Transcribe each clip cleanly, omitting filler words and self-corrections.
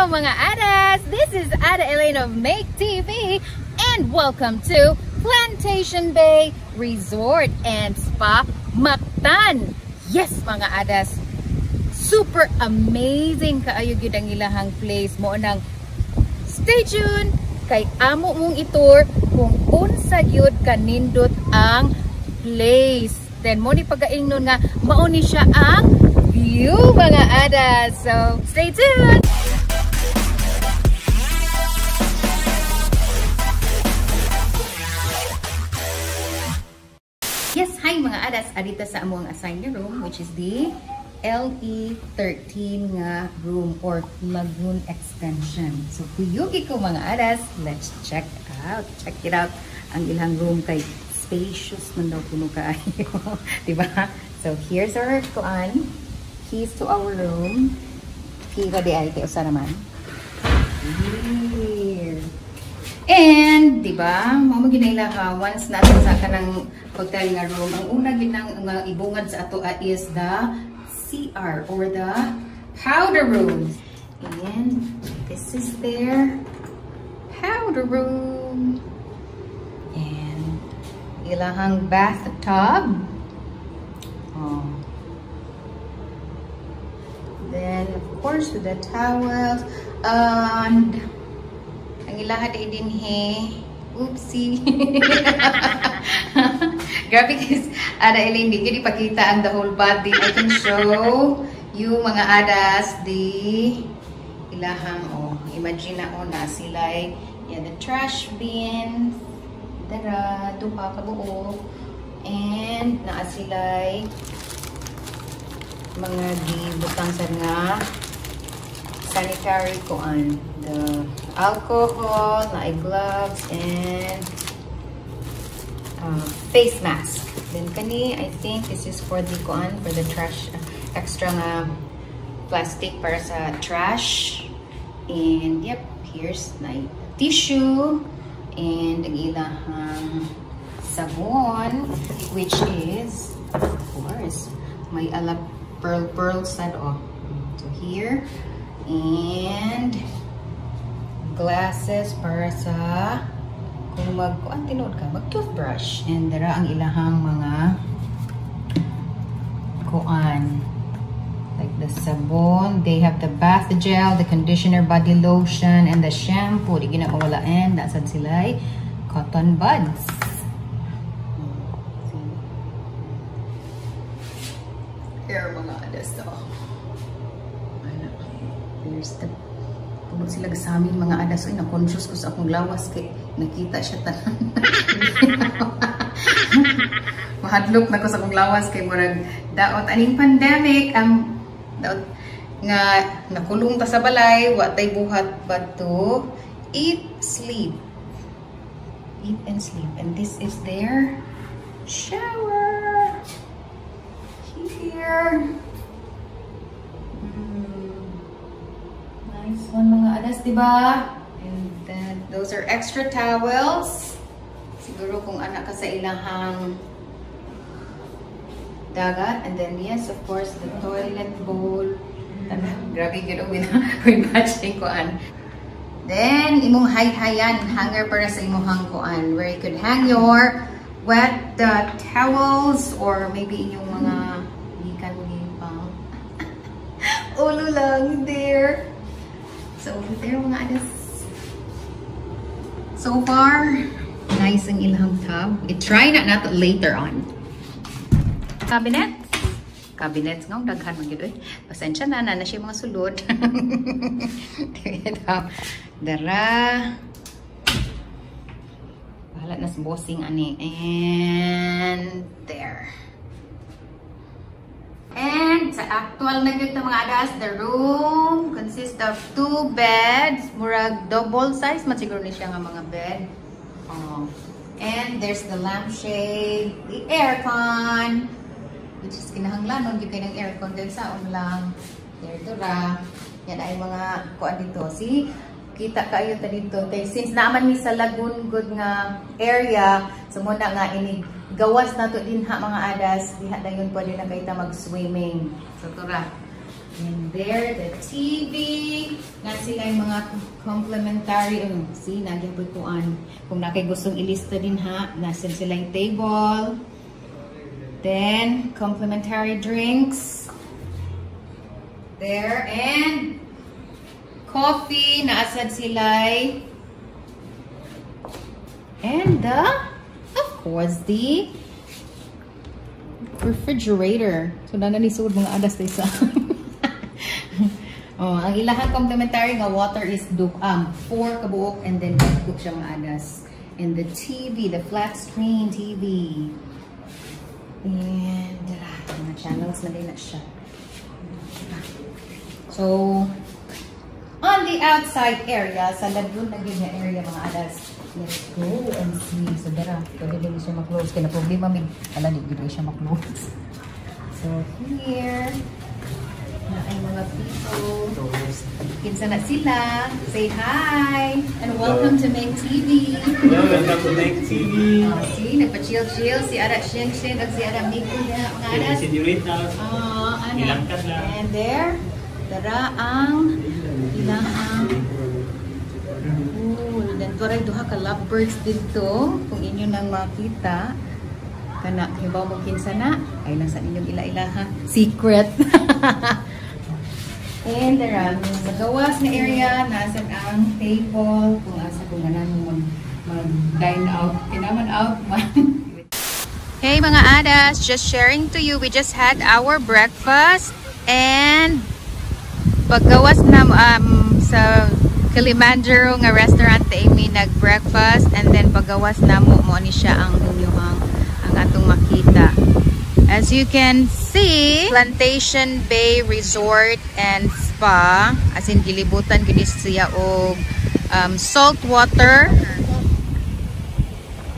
Hello mga adas! This is Ada Elaine of Ma2ke TV and welcome to Plantation Bay Resort and Spa, Mactan! Yes mga adas! Super amazing kaayo gyud ang ilahang place mo nang stay tuned kay amo mong itur kung unsa gyud kanindot ang place. Then mo ni pagaingnon nga mao ni siya ang view mga adas. So stay tuned. Yes, hi mga adas. Adito sa among assigned room which is the LE13 nga room or lagoon extension. So kuyugi ko mga adas, let's check out. Check it out. Ang ilang room kay spacious man daw kuno kaayo. Diba? So here's our keys to our room. Kira di ay kay usa naman. Here. And diba, mao ginayla ka once na sa kanang hotel nga room. Ang una ginang ibungad sa ato is the CR or the powder room. And this is their powder room. And ilahang bathtub. Oh. Then of course with the towels and ang ilaha din he. Oopsie. Grabe guys, Ada Elaine, di ko ipakita ang the whole body. I can show you mga adas the ilahang, oh, imagine na oh, na sila the trash bin, dara, duha kabuo, and na sila mga gibutang sa nga sanitary kuan, the alcohol, na gloves, and face mask. Then kani, I think this is for the kuan, for the trash, extra nga plastic para sa trash. And yep, here's my tissue and ang ilahang sabon, which is of course may ala pearl sad oh. So here, and glasses para sa kung tinod ka, mag-toothbrush. And dara ang ilahang mga kuan, like the sabon. They have the bath gel, the conditioner, body lotion, and the shampoo. Di ginawala, and nasad sila cotton buds. Here mga adas to. Here's the tungod sila sa amin mga adas. Ay, na-conscious ko sa akong lawas kay nakita siya tanan. Mahadlok na ko sa akong lawas kay murag daot aning pandemic daot nga nakulong ta sa balay, watay buhat but to eat, sleep. Eat and sleep. And this is their shower. Here. Nice one mga adas, diba? And then those are extra towels. Siguro kung anak ka sa ilahang dagat. And then yes, of course, the toilet bowl. Grabe yun with matching kuan. Then imong hay-hayan hanger para sa imong kuan, where you could hang your wet towels or maybe inyong mga gikan pang ulo lang there. So there mga adas. So far, nice ang ilang tub. I-try na nato later on. Cabinets. Cabinets nga, daghan mo gito. Pasensya na siya mga sulod. Dara. Bahala na sa bossing ani. And there. And sa actual na gyud mga adas, the room consists of 2 beds, murag double size man siguro ni siya nga mga bed. And there's the lampshade, the aircon, which is kinahanglan gyud kay ng aircon din sa lang. There dura. Yan ay mga kuan dito. See, kita kayo ta dito. Kay since naman ni sa lagoon good nga area, so muna nga ini gawas na to din ha mga adas, diha dayon pwede na kayo mag-swimming. So tura. And there, the TV. Nga sila yung mga complimentary. See, nagyabutuan. Kung nakay gustong ilista din ha, nasa sila yung table. Then, complimentary drinks. There. And, coffee. Naasad sila. And, of course, the refrigerator. So, nananisod mga adas tayo sa... Oh, ang ilahang complimentary nga water is 4 kabuok and then cook siya mga adas. And the TV, the flat screen TV. And mga channels na din na siya. So, on the outside area, sa lagoon na yun na area mga adas, let's go and see. So, dara, pwede din siya mag-close. Kaya na problema may, di gano'n siya mag-close. So, here, na ay mga people. Kinsa na sila. Say hi! And welcome to Ma2ke TV. Hello, welcome to Ma2ke TV. See, nagpa-chill-chill. Si Ara Sheng-Sheng at si Ara Miko na mga adas. Senoritas. Ilangkat lang. And there, dara ang ilang ang then turay duha ka lovebirds dito. Kung inyo nang makita, kana hibaw mo kinsa na ay lang sa inyong ila-ilaha. Secret. And there are sa gawas na area, nasa ang table, kung asa kung nanan mag-dine out, kinaman out man. Hey mga adas, just sharing to you, we just had our breakfast and paggawas na sa Kilimanjaro nga restaurant Amy nag-breakfast and then paggawas na mo ni siya ang inyong ang atong makita. As you can see, Plantation Bay Resort and Spa, as in gilibutan gini siya og salt water.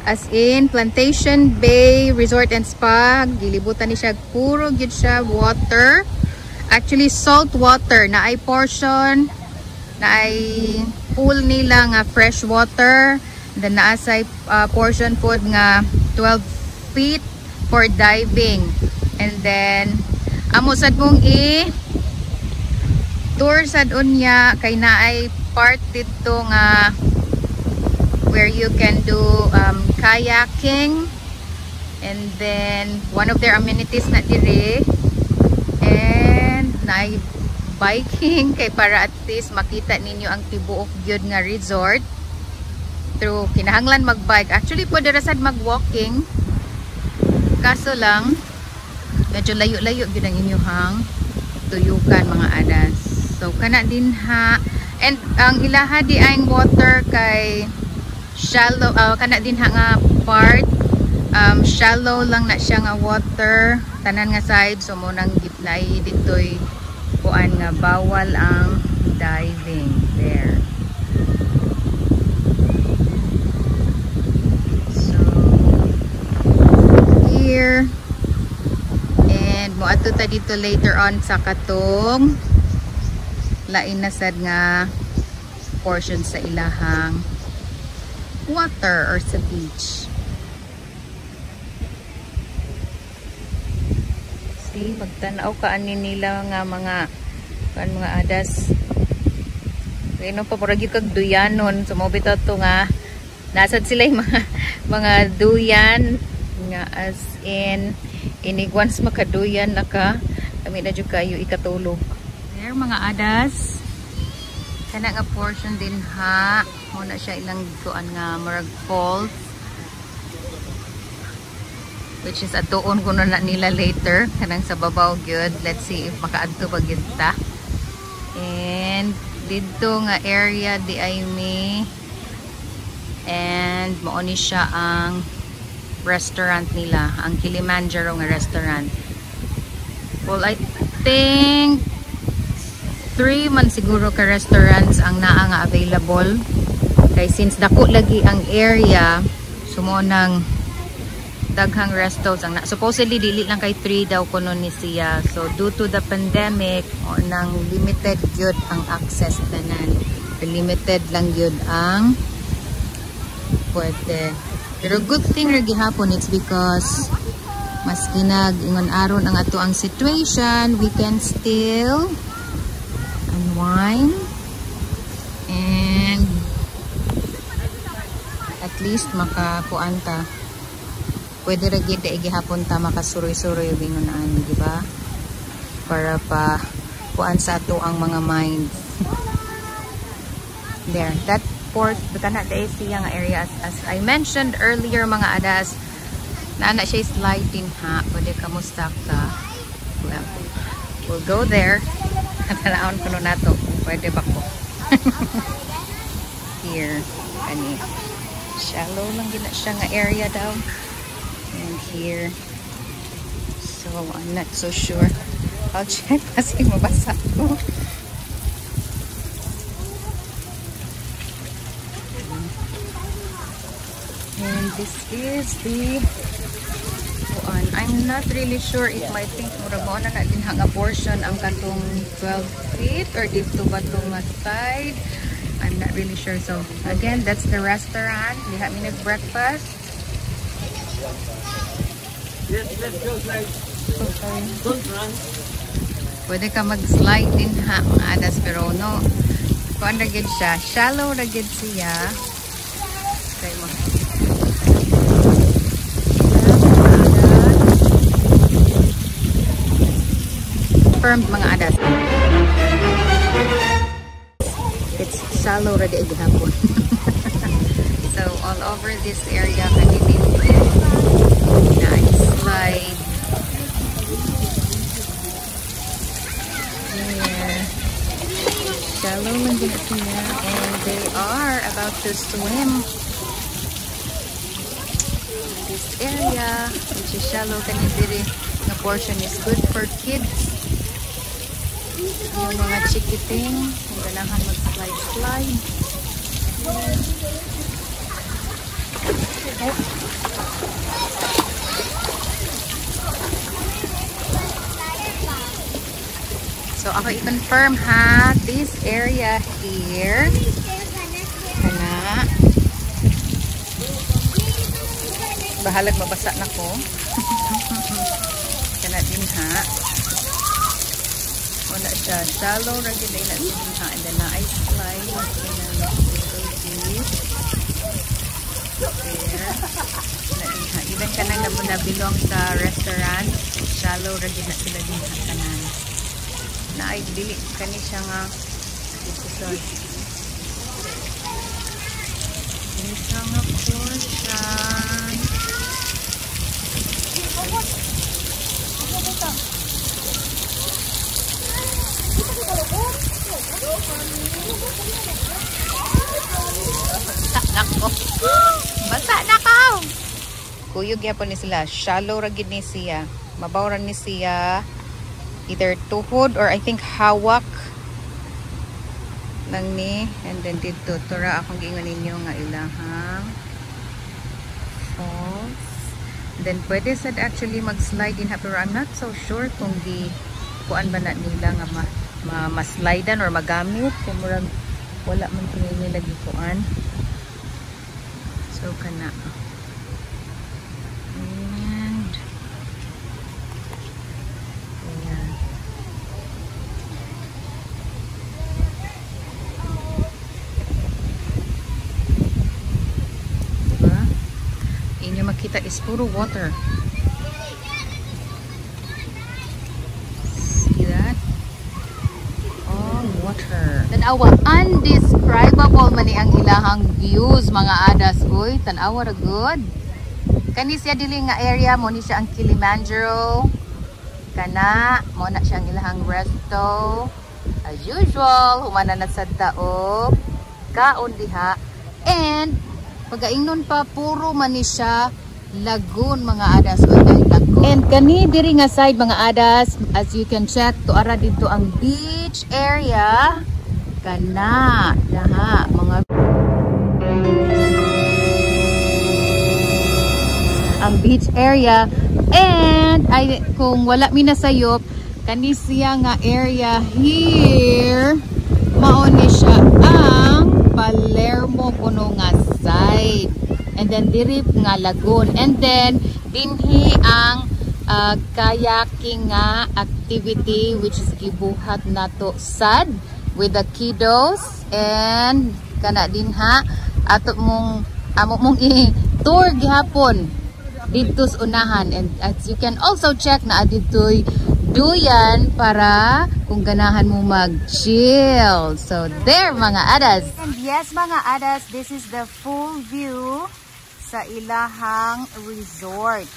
As in Plantation Bay Resort and Spa, gilibutan ni siya puro gyud siya water. Actually salt water na ay portion na ay pool nila nga fresh water. Then naa say portion pod nga 12 feet for diving. And then amo sad mong tour sad unya kay naay part dito nga where you can do kayaking, and then one of their amenities na dire, and naay biking kay para at least makita ninyo ang tibuok gyud nga resort through kinahanglan magbike. Actually pwede ra sad mag-walking, kaso lang medyo layo-layo gyud ang inyong tuyukan mga adas. So kana din ha, and ang ilaha di ang water kay shallow, kana din ha nga part shallow lang na siya nga water tanan nga side. So mo nang gitnay ditoy kuan nga bawal ang diving there. So here, and moadto ta dito later on sa katong lain na sad nga portion sa ilahang water or sa beach. See, pagtanaw ka ani nila nga mga adas. Kaya pa purag yung kag duyanon. So mo bitaw to nga nasad sila yung mga duyan nga as in inigwans makaduyan na ka kami na jud kayo ikatulog. There mga adas, kana nga portion din ha, muna siya ilang kuan nga murag falls, which is atuon ko na nila later kanang sa babaw gyud. Let's see if makaadto pa gyud ta. And dito nga area di ay me, and mao ni siya ang restaurant nila, ang Kilimanjaro nga restaurant. Well, I think 3 man siguro ka restaurants ang naa nga available. Kay since dako lagi ang area, sumo nang daghang restos ang supposedly dili lang kay 3 daw kuno ni siya. So due to the pandemic o nang limited gyud ang access tanan. Limited lang gyud ang pwede. Pero good thing ra gihapon, it's because maski nag-ingon aron ang ato ang situation, we can still unwind least makakuan ta. Pwede ra gid igihapon ta makasuroy-suroy binunaan, di ba? Para pa kuan sa ato ang mga mind. There, that port kana dai siya nga area as I mentioned earlier mga adas. Naana siya sliding ha, pwede ka mo stuck ka. Well, we'll go there. Tanaon kuno nato, pwede ba ko? Here, ani. Shallow lang gina siya nga area daw. And here. So, I'm not so sure. I'll check kasi mabasa ko. And this is the one. I'm not really sure if I think mura na din hang a portion ang katong 12 feet or dito ba itong side. I'm not really sure. So again, that's the restaurant. Diha mi nag-breakfast. Yes, let's go slide. Okay. Don't run. Pwede ka mag-slide din ha mga adas pero no. Kuan ra gid siya. Shallow ra gid siya. Okay mo. Confirmed mga adas. It's shallow ra gid hapon. So all over this area kanini nice slide. Yeah. Shallow lang din siya and they are about to swim. This area which is shallow kanini na portion is good for kids. Yung mga chikiting, kung ganahan mag-slide-slide. So, ako i-confirm ha, this area here, kana, bahalag mabasa na ko. Kana din ha. Wala siya. Shallow ra gid na siya. And then I slide there. Even kanang na belong sa restaurant, shallow ra gid na sila din sa kanan. Na ay dili kani siya nga episode. Ini siya nga portion. Basa na ka! Kuyog yapon ni sila. Shallow ra gid ni siya. Mabaw ra ni siya. Either tuhod or I think hawak lang ni. And then dito. Tura akong giingon ninyo nga ilahang falls. Then pwede sad actually mag-slide din ha. Pero I'm not so sure kung di kuan ba na nila nga ma-slidean or magamit. Kung murag wala man ito nila gikuan. So kana. And ayan. Diba? Inyo makita is puro water. See that? All water. Tanawa, undescribable man ni ang ilahang views mga adas. Uy, tanawa ra good. Kani siya dili nga area mo ni siya ang Kilimanjaro. Kana mo na siya ang ilahang resto. As usual, humana na sad taog. Kaon diha. And pagaingnon pa puro man ni siya lagoon mga adas. Uy, lagoon. And kani diri nga side mga adas, as you can check, tuara dito ang beach area. Kana daha mga ang beach area. And ay kung wala mi nasayop kani siya nga area here mao ni siya ang Palermo kuno nga side. And then diri nga lagoon. And then dinhi ang kayaking nga activity which is gibuhat nato sad with the kiddos. And kana din ha ato mong amo mong i-tour gihapon dito sa unahan. And as you can also check na dito'y duyan para kung ganahan mo mag-chill. So there mga adas. And yes mga adas, this is the full view sa ilahang resort.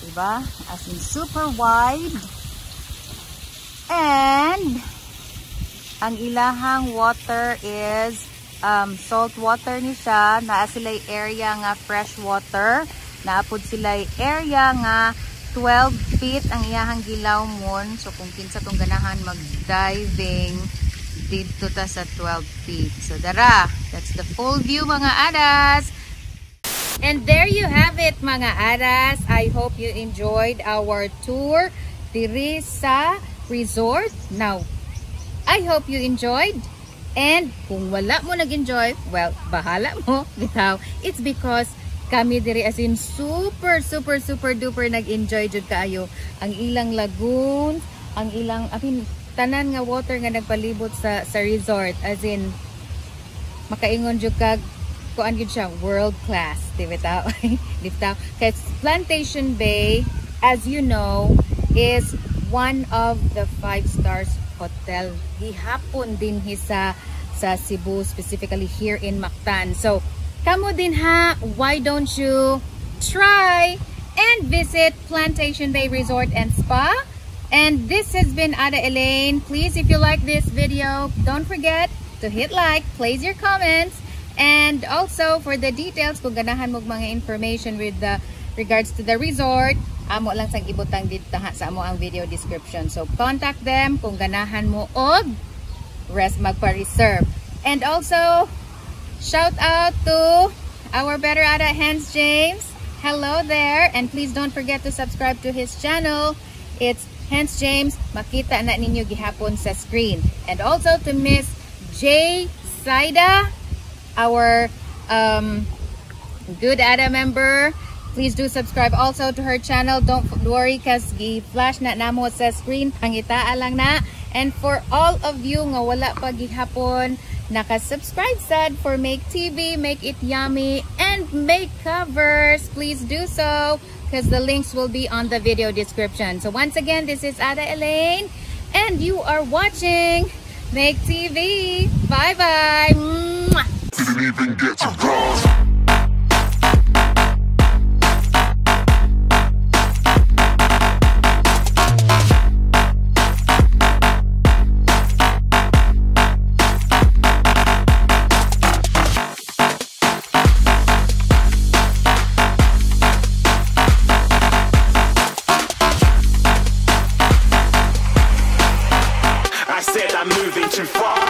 Diba? As in super wide. And ang ilahang water is salt water ni siya. Naa sila'y area nga fresh water. Naapod sila'y area nga 12 feet ang iyahang gilawmon. So kung kinsa tong ganahan mag-diving dito ta sa 12 feet. So dara, that's the full view mga adas. And there you have it mga adas. I hope you enjoyed our tour diri sa resort. Now, I hope you enjoyed. And kung wala mo nag-enjoy, well, bahala mo. Bitaw. It's because kami diri as in super duper nag-enjoy jud kaayo. Ang ilang lagoon, ang ilang tanan nga water nga nagpalibot sa resort, as in makaingon jud kag kuan gyud siya world class, di bitaw. Kay Plantation Bay, as you know, is one of the 5 stars hotel gihapon din sa Cebu, specifically here in Mactan. So kamo din ha, why don't you try and visit Plantation Bay Resort and Spa? And this has been Ada Elaine. Please, if you like this video, don't forget to hit like, place your comments, and also for the details, kung ganahan mo mga information with regards to the resort, amo lang sang ibutang dito sa amo ang video description. So contact them kung ganahan mo og magpa-reserve. And also, shout out to our better Ada, Hans James. Hello there. And please don't forget to subscribe to his channel. It's Hans James. Makita na ninyo gihapon sa screen. And also to Miss Jhay-know, our good Ada member. Please do subscribe also to her channel. Don't worry because gi-flash na namo sa screen. Pangitaa lang na. And for all of you nga wala pa gihapon naka-subscribe sad for Ma2ke TV, Make It Yummy, and Make Covers, please do so because the links will be on the video description. So once again, this is Ada Elaine and you are watching Ma2ke TV. Bye-bye. Didn't even get to cross. I'm moving too far.